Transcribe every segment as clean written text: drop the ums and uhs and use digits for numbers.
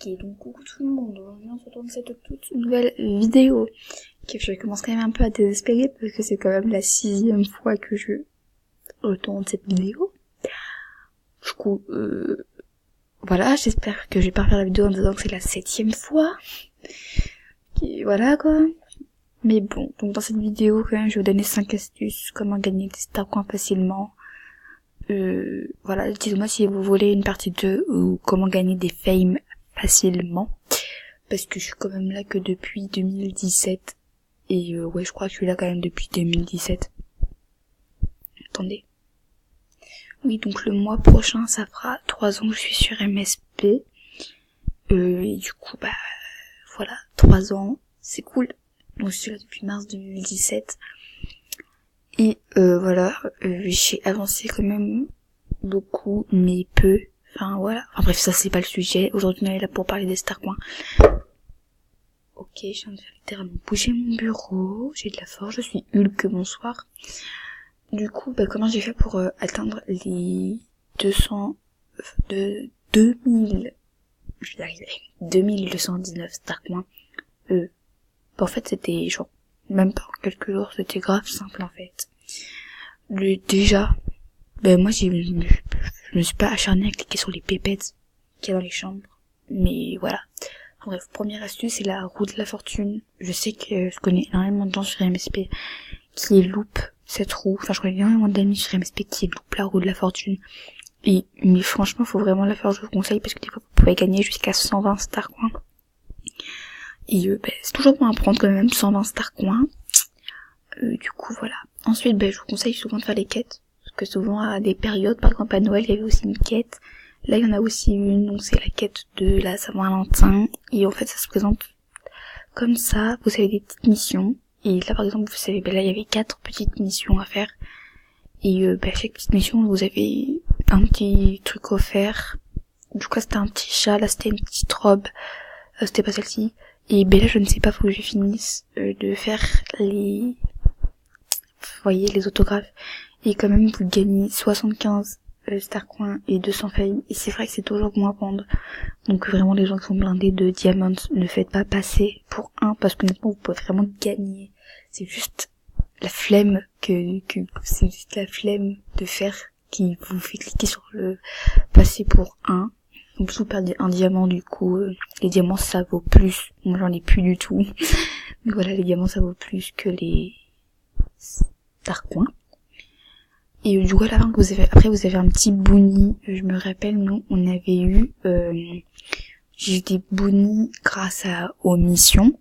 Ok, donc coucou tout le monde, on se retrouve dans cette toute nouvelle vidéo. Ok, je commence quand même un peu à désespérer parce que c'est quand même la 6e fois que je retourne cette vidéo. Du coup, voilà, j'espère que je vais pas refaire la vidéo en disant que c'est la 7e fois. Et voilà quoi. Mais bon, donc dans cette vidéo quand même je vais vous donner 5 astuces, comment gagner des starcoins facilement. Voilà, dites-moi si vous voulez une partie 2 ou comment gagner des fames facilement. Parce que je suis quand même là que depuis 2017. Et ouais, je crois que je suis là quand même depuis 2017. Attendez. Oui, donc le mois prochain, ça fera 3 ans que je suis sur MSP. Et du coup, bah, voilà, 3 ans, c'est cool. Donc je suis là depuis mars 2017. Et voilà, j'ai avancé quand même beaucoup, mais peu. Enfin voilà. Enfin bref, ça c'est pas le sujet. Aujourd'hui on est là pour parler des starcoins. Ok, je viens de faire littéralement bouger mon bureau. J'ai de la force, je suis Hulk, bonsoir. Du coup, bah comment j'ai fait pour atteindre les 2000... Je vais y arriver. 2219 starcoins. En fait c'était genre, même pas en quelques jours, c'était grave simple en fait. Déjà, ben moi je me suis pas acharnée à cliquer sur les pépettes qu'il y a dans les chambres. Mais voilà. Bref, première astuce, c'est la roue de la fortune. Je sais que je connais énormément de gens sur MSP qui loupent cette roue. Enfin, je connais énormément d'amis sur MSP qui loupent la roue de la fortune. Mais franchement, faut vraiment la faire, je vous conseille, parce que des fois, vous pouvez gagner jusqu'à 120 starcoins. Et c'est toujours bon à prendre quand même, 120 starcoins. Du coup, voilà. Ensuite, je vous conseille souvent de faire les quêtes. Parce que souvent, à des périodes, par exemple à Noël, il y avait aussi une quête. Là, il y en a aussi une, donc c'est la quête de la Saint-Valentin. Et en fait, ça se présente comme ça. Vous avez des petites missions. Et là, par exemple, vous savez, là, il y avait 4 petites missions à faire. Et chaque petite mission, vous avez un petit truc offert. Du coup, c'était un petit chat. Là, c'était une petite robe. C'était pas celle-ci. Et là, je ne sais pas, faut que je finisse de faire les... Vous voyez, les autographes. Et quand même, vous gagnez 75 starcoins et 200 fames. Et c'est vrai que c'est toujours bon à prendre. Donc vraiment, les gens qui sont blindés de diamants, ne faites pas passer pour un, parce que honnêtement, vous pouvez vraiment gagner. C'est juste la flemme c'est juste la flemme de faire qui vous fait cliquer sur le passer pour un. Donc si vous perdez un diamant, du coup, les diamants ça vaut plus. Moi j'en ai plus du tout. Mais voilà, les diamants ça vaut plus que les starcoins. Et du coup à la fin après vous avez un petit bounty. Je me rappelle, nous on avait eu j'ai eu des bounties grâce aux missions.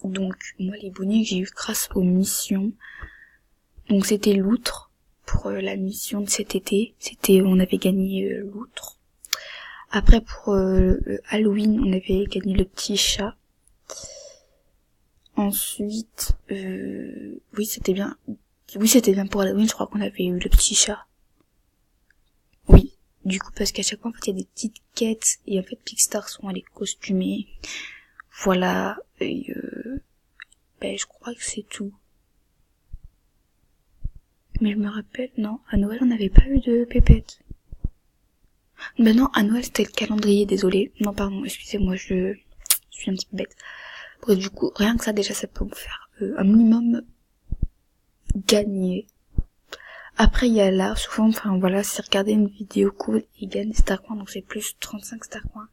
Donc moi les bounties que j'ai eu grâce aux missions, donc c'était l'outre pour la mission de cet été. On avait gagné l'outre. Après pour Halloween on avait gagné le petit chat. Ensuite oui c'était bien pour Halloween, je crois qu'on avait eu le petit chat. Oui, du coup parce qu'à chaque fois en fait il y a des petites quêtes et en fait Pixstar sont allés costumer. Voilà, et je crois que c'est tout. Mais je me rappelle, non, à Noël on n'avait pas eu de pépettes. Non, à Noël c'était le calendrier, désolé. Non pardon, excusez-moi, je suis un petit peu bête. Bref, du coup, rien que ça déjà ça peut vous faire un minimum gagner. Après il y a là, souvent, enfin voilà, si regardez une vidéo cool, il gagne des starcoins, donc c'est plus 35 starcoins.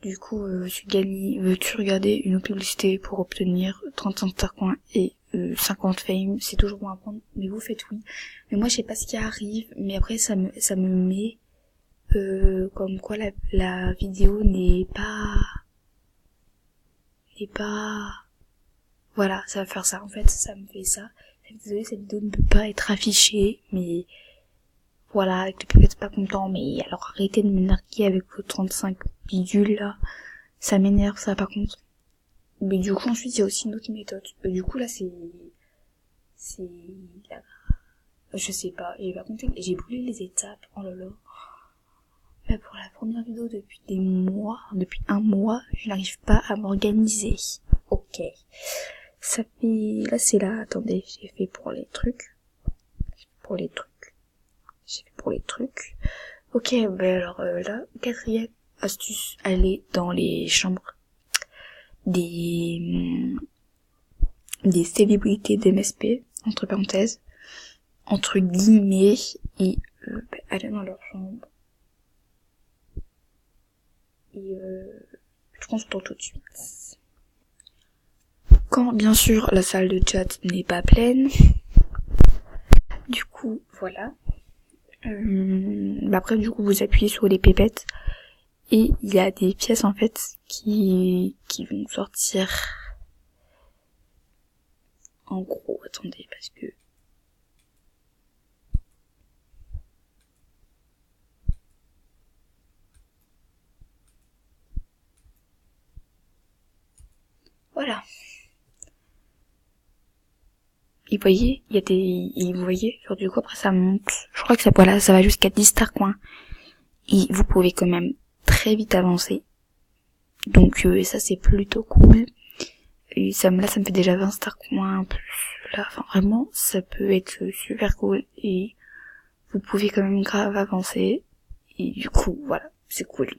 Du coup, veux-tu regarder une publicité pour obtenir 35 starcoins et 50 fame, c'est toujours bon à prendre, mais vous faites oui. Mais moi, je sais pas ce qui arrive, mais après, ça me met, comme quoi la vidéo n'est pas, voilà, ça va faire ça, en fait, ça me fait ça. Désolée, cette vidéo ne peut pas être affichée, mais voilà, avec le peut-être pas content, mais alors arrêtez de me narguer avec vos 35 bidules, là. Ça m'énerve, ça, par contre. Mais du coup, ensuite, il y a aussi une autre méthode. Du coup, là, c'est là, je sais pas. Et par contre, j'ai brûlé les étapes. Oh là là. Là, pour la première vidéo depuis depuis un mois, je n'arrive pas à m'organiser. Ok. Ça fait, là, c'est là, attendez, j'ai fait pour les trucs. Ok, alors là, 4e astuce, aller dans les chambres des célébrités d'MSP, entre parenthèses, entre guillemets, et aller dans leur chambre. Et je consulte tout de suite. Quand, bien sûr, la salle de chat n'est pas pleine. Du coup, voilà. Après, du coup, vous appuyez sur les pépettes. Et il y a des pièces, en fait, qui vont sortir. En gros, attendez, parce que... Voilà. Et vous voyez, il y a des... vous voyez, genre du coup, après ça monte. Je crois que ça, voilà, ça va jusqu'à 10 star coins. Et vous pouvez quand même très vite avancer. Donc ça, c'est plutôt cool. Et ça me fait déjà 20 star coins plus. Là, enfin, vraiment, ça peut être super cool. Et vous pouvez quand même grave avancer. Et du coup, voilà, c'est cool.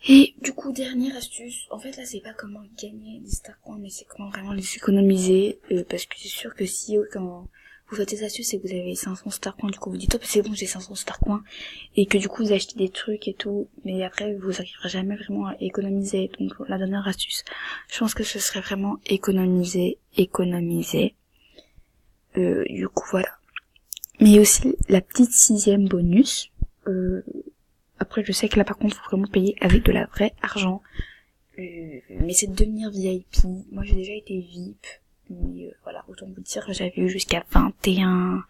Et du coup, dernière astuce, en fait là c'est pas comment gagner des star coins, mais c'est comment vraiment les économiser, parce que c'est sûr que si quand vous faites des astuces et que vous avez 500 star coins, du coup vous dites oh c'est bon j'ai 500 star coins, et que du coup vous achetez des trucs et tout, mais après vous arriverez jamais vraiment à économiser. Donc la dernière astuce, je pense que ce serait vraiment économiser. Du coup voilà. Mais aussi la petite 6e bonus, après, je sais que là, par contre, faut vraiment payer avec de la vraie argent. Mais c'est de devenir VIP. Moi, j'ai déjà été VIP. Mais voilà, autant vous dire, j'avais eu jusqu'à 21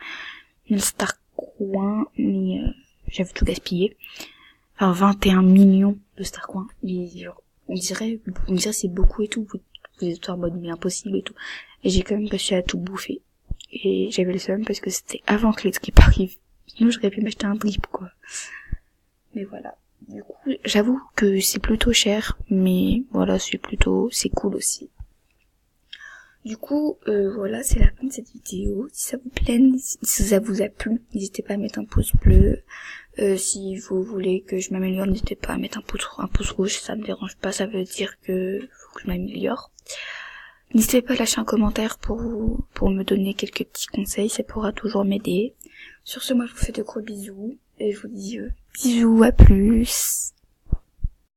000 star coins. Mais j'avais tout gaspillé. Enfin, 21 millions de star coins. Mais genre, on dirait c'est beaucoup et tout. Vous êtes en mode mais impossible et tout. Et j'ai quand même réussi à tout bouffer. Et j'avais le seum parce que c'était avant que les drips arrivent. Sinon, j'aurais pu m'acheter un drip, quoi. Mais voilà. Du coup, j'avoue que c'est plutôt cher, mais voilà, c'est cool aussi. Du coup, voilà, c'est la fin de cette vidéo. Si ça vous plaît, si ça vous a plu, n'hésitez pas à mettre un pouce bleu. Si vous voulez que je m'améliore, n'hésitez pas à mettre un pouce rouge, ça me dérange pas, ça veut dire que faut que je m'améliore. N'hésitez pas à lâcher un commentaire pour me donner quelques petits conseils, ça pourra toujours m'aider. Sur ce, moi je vous fais de gros bisous, et je vous dis bisous, à plus.